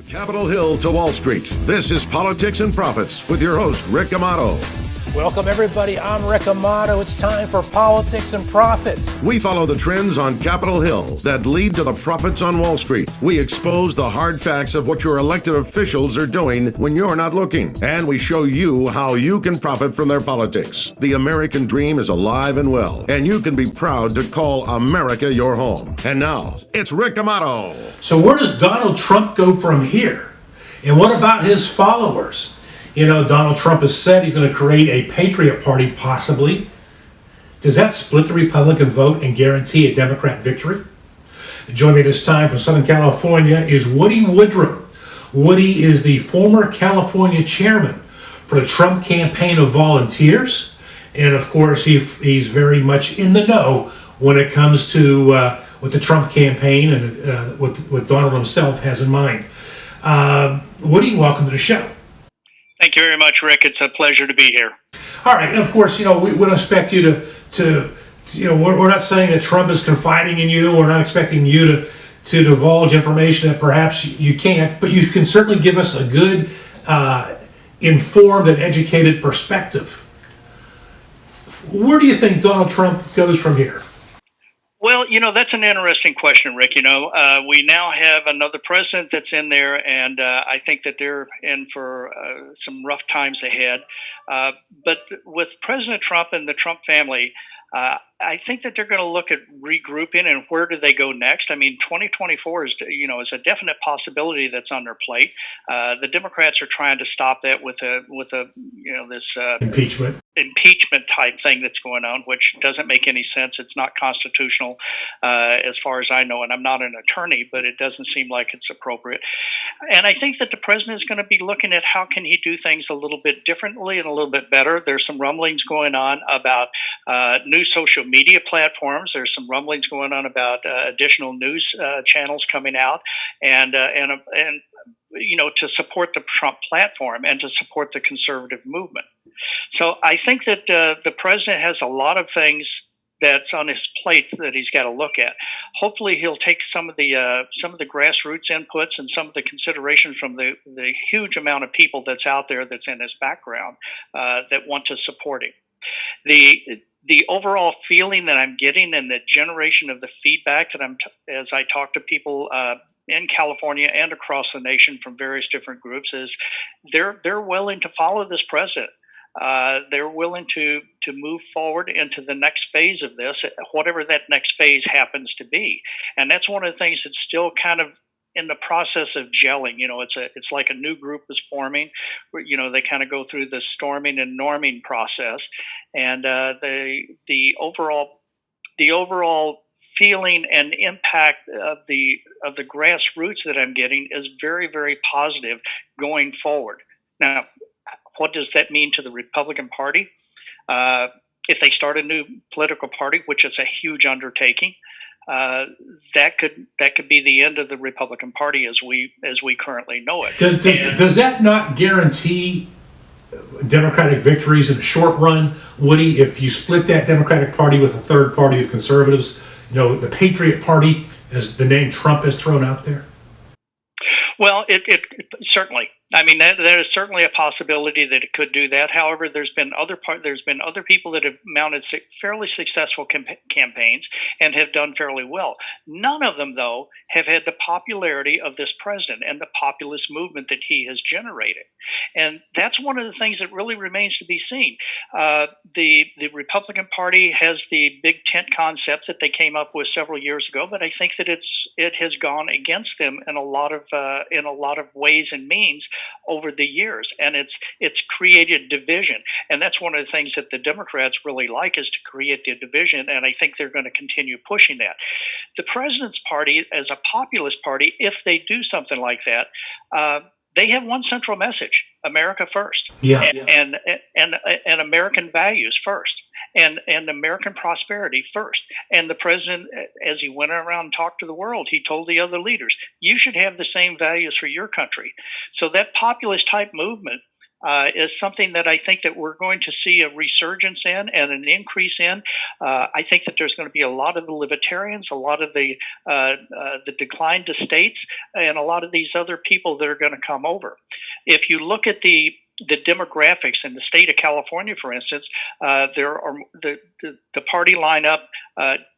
Capitol Hill to Wall Street. This is Politics and Profits with your host, Rick Amato. Welcome, everybody. I'm Rick Amato. It's time for Politics and Profits. We follow the trends on Capitol Hill that lead to the profits on Wall Street. We expose the hard facts of what your elected officials are doing when you're not looking. And we show you how you can profit from their politics. The American dream is alive and well, and you can be proud to call America your home. And now, it's Rick Amato. So where does Donald Trump go from here? And what about his followers? You know, Donald Trump has said he's going to create a Patriot Party, possibly. Does that split the Republican vote and guarantee a Democrat victory? Joining me this time from Southern California is Woody Woodruff. Woody is the former California chairman for the Trump Campaign of Volunteers. And of course, he's very much in the know when it comes to what the Trump campaign and what Donald himself has in mind. Woody, welcome to the show. Thank you very much, Rick. It's a pleasure to be here. All right, and of course, you know, we don't expect you to you know, we're not saying that Trump is confiding in you. We're not expecting you to divulge information that perhaps you can't, but you can certainly give us a good, informed and educated perspective. Where do you think Donald Trump goes from here? Well, you know, that's an interesting question, Rick. You know, we now have another president that's in there, and I think that they're in for some rough times ahead. But with President Trump and the Trump family, I think that they're going to look at regrouping and where do they go next. I mean, 2024 is a definite possibility that's on their plate. The Democrats are trying to stop that with this impeachment type thing that's going on, which doesn't make any sense. It's not constitutional as far as I know, and I'm not an attorney, but it doesn't seem like it's appropriate. And I think that the president is going to be looking at how can he do things a little bit differently and a little bit better. There's some rumblings going on about new social media platforms. There's some rumblings going on about additional news channels coming out, and to support the Trump platform and to support the conservative movement. So I think that the president has a lot of things that's on his plate that he's got to look at. Hopefully, he'll take some of the grassroots inputs and some of the considerations from the huge amount of people that's out there that's in his background that want to support him. The overall feeling that I'm getting and the generation of the feedback that as I talk to people in California and across the nation from various different groups is they're willing to follow this president. They're willing to move forward into the next phase of this, whatever that next phase happens to be. And that's one of the things that's still kind of in the process of gelling. You know, it's like a new group is forming. You know, they kind of go through the storming and norming process, and the overall feeling and impact of the grassroots that I'm getting is very, very positive going forward. Now, what does that mean to the Republican Party? If they start a new political party, which is a huge undertaking, that could be the end of the Republican Party as we currently know it. Does that not guarantee Democratic victories in the short run, Woody? If you split that Democratic Party with a third party of conservatives, you know, the Patriot Party, as the name Trump has thrown out there? Well, it certainly. I mean, that is certainly a possibility that it could do that. However, there's been other people that have mounted fairly successful campaigns and have done fairly well. None of them, though, have had the popularity of this president and the populist movement that he has generated. And that's one of the things that really remains to be seen. The Republican Party has the big tent concept that they came up with several years ago, but I think that it has gone against them in a lot of ways and means over the years, and it's created division. And that's one of the things that the Democrats really like, is to create the division, and I think they're going to continue pushing that. The president's party, as a populist party, if they do something like that, they have one central message: America first, and American values first, and American prosperity first. And the president, as he went around and talked to the world, he told the other leaders, you should have the same values for your country. So that populist type movement is something that I think that we're going to see a resurgence in and an increase in. I think that there's going to be a lot of the libertarians, a lot of the declined estates, and a lot of these other people that are going to come over. If you look at the demographics in the state of California, for instance, there are the party lineup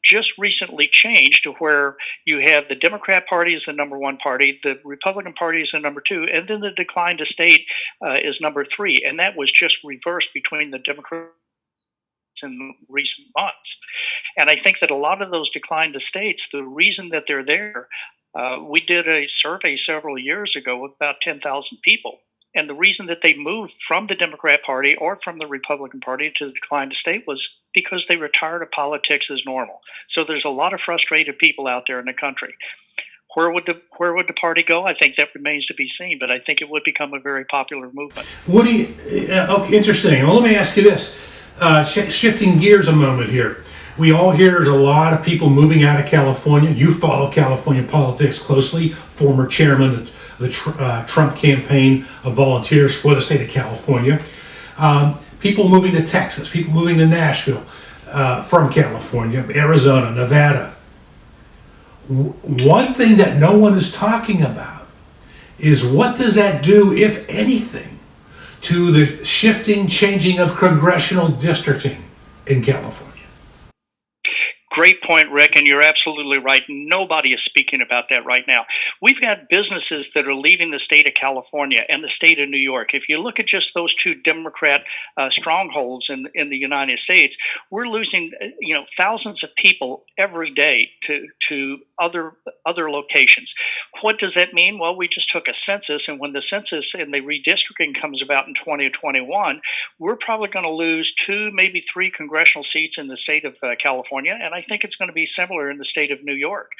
just recently changed to where you have the Democrat Party is the number one party, the Republican Party is the number two, and then the declined estate is number three, and that was just reversed between the Democrats in recent months. And I think that a lot of those declined estates, the reason that they're there, we did a survey several years ago with about 10,000 people. And the reason that they moved from the Democrat Party or from the Republican Party to the declined estate was because they were tired of politics as normal. So there's a lot of frustrated people out there in the country. Where would the party go? I think that remains to be seen, but I think it would become a very popular movement. Woody, okay, interesting. Well, let me ask you this. Shifting gears a moment here. We all hear there's a lot of people moving out of California. You follow California politics closely. Former chairman of the Trump campaign of volunteers for the state of California. People moving to Texas. People moving to Nashville from California, Arizona, Nevada. One thing that no one is talking about is what does that do, if anything, to the changing of congressional districting in California? Great point, Rick, and you're absolutely right. Nobody is speaking about that right now. We've got businesses that are leaving the state of California and the state of New York. If you look at just those two Democrat strongholds in the United States, we're losing thousands of people every day to other locations. What does that mean? Well, we just took a census, and when the census and the redistricting comes about in 2021, we're probably going to lose 2, maybe 3 congressional seats in the state of California, and I think it's going to be similar in the state of New York.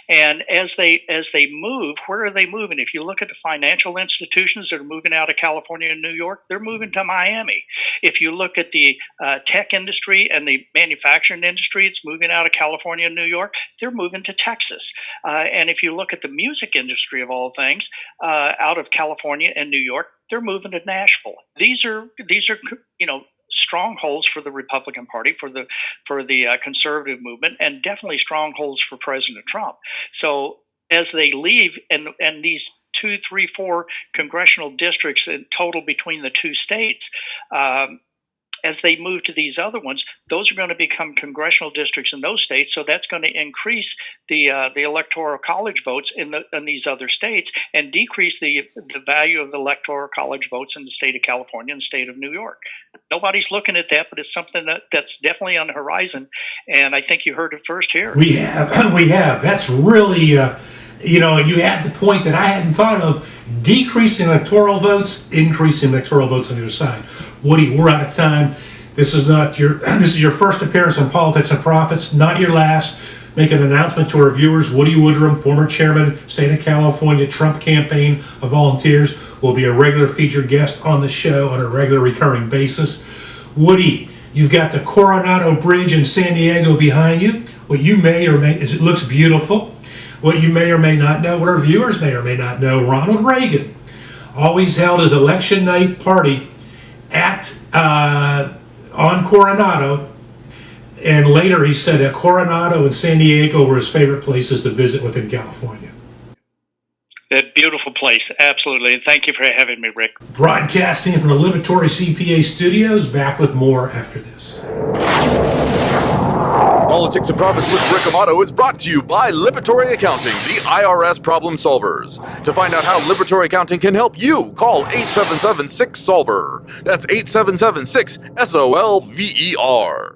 And as they move, where are they moving? If you look at the financial institutions that are moving out of California and New York, they're moving to Miami. If you look at the tech industry and the manufacturing industry, it's moving out of California and New York, they're moving to Texas. And if you look at the music industry of all things, out of California and New York, they're moving to Nashville. These are strongholds for the Republican Party, for the conservative movement, and definitely strongholds for President Trump. So as they leave, and these 2, 3, 4 congressional districts in total between the two states, as they move to these other ones, those are going to become congressional districts in those states. So that's going to increase the electoral college votes in these other states and decrease the value of the electoral college votes in the state of California and the state of New York. Nobody's looking at that, but it's something that's definitely on the horizon. And I think you heard it first here. We have. That's really, you had the point that I hadn't thought of. Decreasing electoral votes, increasing electoral votes on the other side. Woody, we're out of time. This is your first appearance on Politics and Profits, not your last. Make an announcement to our viewers. Woody Woodruff, former chairman, state of California, Trump campaign of volunteers, will be a regular featured guest on the show on a regular recurring basis. Woody, you've got the Coronado Bridge in San Diego behind you. What you may or may, it looks beautiful. What you may or may not know, what our viewers may or may not know, Ronald Reagan always held his election night party on Coronado, and later he said that Coronado and San Diego were his favorite places to visit within California. A beautiful place, absolutely. And thank you for having me, Rick. Broadcasting from the Liberatory CPA studios, back with more after this. Politics and Profits with Rick Amato is brought to you by Liberatory Accounting, the IRS problem solvers. To find out how Liberatory Accounting can help you, call 877-6-SOLVER. That's 877-6-SOLVER.